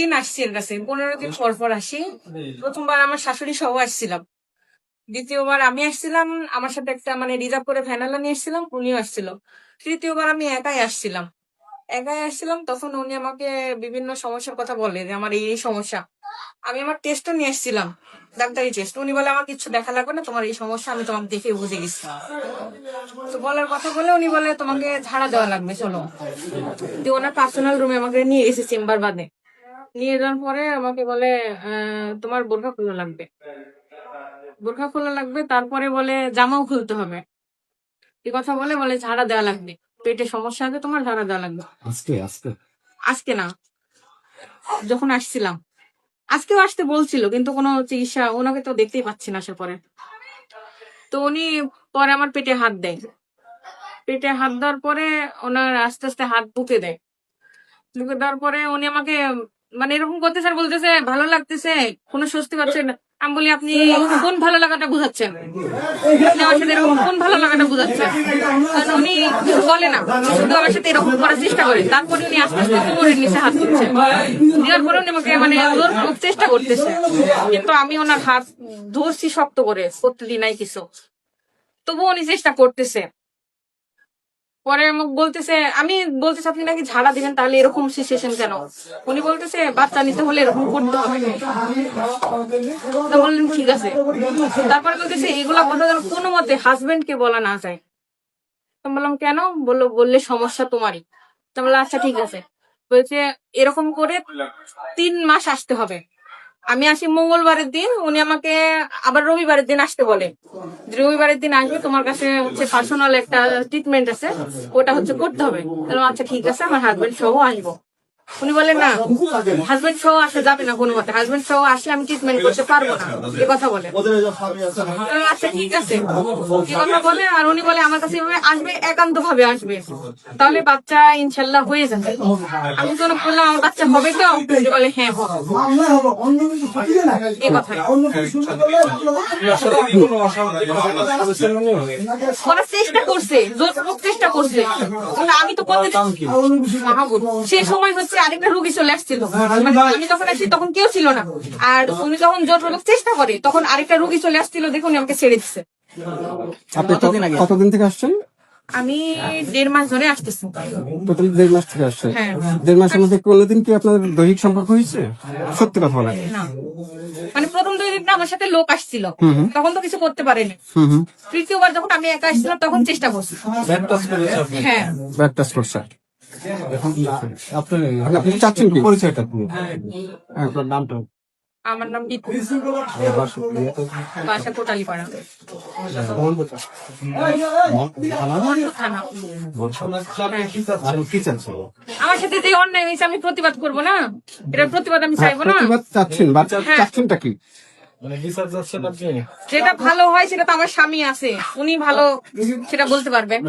দিন আসছি এর কাছে, 15 দিন পর পর আসি। প্রথমবার আমার শাশুড়ি সহ আসছিলাম, দ্বিতীয়বার আমি আসছিলাম, আমার সাথে একটা মানে রিজার্ভ করে ভ্যানালা নিয়ে আসছিলাম, উনিও আসছিল। তৃতীয়বার আমি একাই আসছিলাম, তখন উনি আমাকে বিভিন্ন সমস্যার কথা বলে যে আমার এই সমস্যা। আমি আমার টেস্টও নিয়ে আসছিলাম, ডাক্তারি টেস্ট। উনি বলে আমার কিছু দেখা লাগবে না, তোমার এই সমস্যা আমি তোমাকে দেখে বুঝে গেছি। তো বলার কথা বলে উনি বলে তোমাকে ঝাড়া দেওয়া লাগবে, চলো। তো ওনার পার্সোনাল রুমে আমাকে নিয়ে গেছে চেম্বার বাদে। নিয়ে যাওয়ার পরে আমাকে বলে তোমার বোরখা খোলা লাগবে, তারপরে বলে জামাও খুলতে হবে। এই কথা বলে বলে ঝাড়া দেওয়া লাগবে, পেটে সমস্যা আছে তোমার, ঝাড়া দেওয়া লাগবে। আজকে আজকে আজকে না, যখন আসছিলাম। আজকেও আসতে বলছিল, কিন্তু কোনো চিকিৎসা, ওনাকে তো দেখতেই পাচ্ছি না আসার পরে। তো উনি পরে আমার পেটে হাত দেয়। পেটে হাত দেওয়ার পরে ওনার আস্তে আস্তে হাত বুকে দেয়। বুকে দেওয়ার পরে উনি আমাকে মানে এরকম করতেছে আর বলতেছে ভালো লাগতেছে, কোনো স্বস্তি পাচ্ছেন না। আমি বলি আপনি কোন ভালো লাগাটা বুঝাচ্ছেন, আপনি আমার সাথে এরকম কোন ভালো লাগাটা বুঝাচ্ছেন? কারণ উনি বলে না, শুধু আমার সাথে এরকম করার চেষ্টা করে। তারপরে উনি আস্তে আস্তে কোমরের নিচে হাত দিচ্ছে, দেওয়ার পরে উনি আমাকে মানে জোরপূর্বক চেষ্টা করতেছে, কিন্তু আমি ওনার হাত ধরছি শক্ত করে, করতে দিই নাই কিছু, তবুও উনি চেষ্টা করতেছে। পরে আমাকে বলতেছে, আমি বলতেছি আপনি নাকি ঝাড়া দিবেন, তাহলে এরকম সিচুয়েশন কেন? উনি বলতেছে বাচ্চা নিতে হলে এরকম করতে হবে। তো বললেন ঠিক আছে। তারপরে বলতেছে এগুলা কথা যেন কোনো মতে হাজবেন্ড কে বলা না যায়। তো বললাম কেন? বললে সমস্যা তোমারই। তো বললাম আচ্ছা ঠিক আছে। বলছে এরকম করে 3 মাস আসতে হবে। আমি আসি মঙ্গলবারের দিন, উনি আমাকে আবার রবিবারের দিন আসতে বলে। রবিবারের দিন আসবে, তোমার কাছে হচ্ছে পার্সোনাল একটা ট্রিটমেন্ট আছে, ওটা হচ্ছে করতে হবে। আচ্ছা ঠিক আছে, আমার হাজবেন্ড সহ আসবো। উনি বলেন না, হাজবেন্ড সহ আসা যাবে না কোনো মতে, হাজবেন্ড সহ আসলে আমি ট্রিটমেন্ট করতে পারবো না, এ কথা বলে। আচ্ছা ঠিক আছে, এ কথা বলে। আর উনি বলে আমার কাছে এভাবে আসবে, একান্ত ভাবে আসবে, তাহলে বাচ্চা ইনশাল্লাহ হয়ে যাবে। আমি তো বললাম আমার বাচ্চা হবে তো? উনি বলে হ্যাঁ হবে। এ কথাই করার চেষ্টা করছে, জোরপূর্বক চেষ্টা করছে। আমি তো করতে মাহবুব সে সময় হচ্ছে আরেকটা রোগী চলে আসছিল, আমি যখন আসছি তখন কেউ ছিল না। আর উনি যখন জোরপূর্বক চেষ্টা করে তখন আরেকটা রোগী চলে আসছিল, দেখুন আমাকে ছেড়ে দিচ্ছে। আপনি কতদিন থেকে আসছেন? আমি 1.5 মাস ধরে আসতেছি। টোটাল 1.5 মাস থেকে আসছেন? হ্যাঁ। 1.5 মাসের মধ্যে কোনোদিন কি আপনাদের দৈহিক সম্পর্ক হয়েছে? সত্যি কথা বলেন। না, মানে প্রথম 2 দিন আমার সাথে লোক আসছিল, তখন তো কিছু করতে পারেনি। তৃতীয়বার যখন আমি একা আসছিলাম তখন চেষ্টা করছি। হ্যাঁ, ব্যাক টেস্ট করছে। আপনি চাচ্ছেন কি পরিচয়টা? আপনার নামটা? আমার নাম বিতু, বাসা কোটালীপাড়া থানা। আমার সাথে যে অন্যায় হয়েছে আমি প্রতিবাদ করবো না, এটার প্রতিবাদ আমি চাইবো না। চাচ্ছেন, চাচ্ছেনটা কি? যেটা ভালো হয় সেটা তো আমার স্বামী আছে, উনি ভালো সেটা বলতে পারবেন।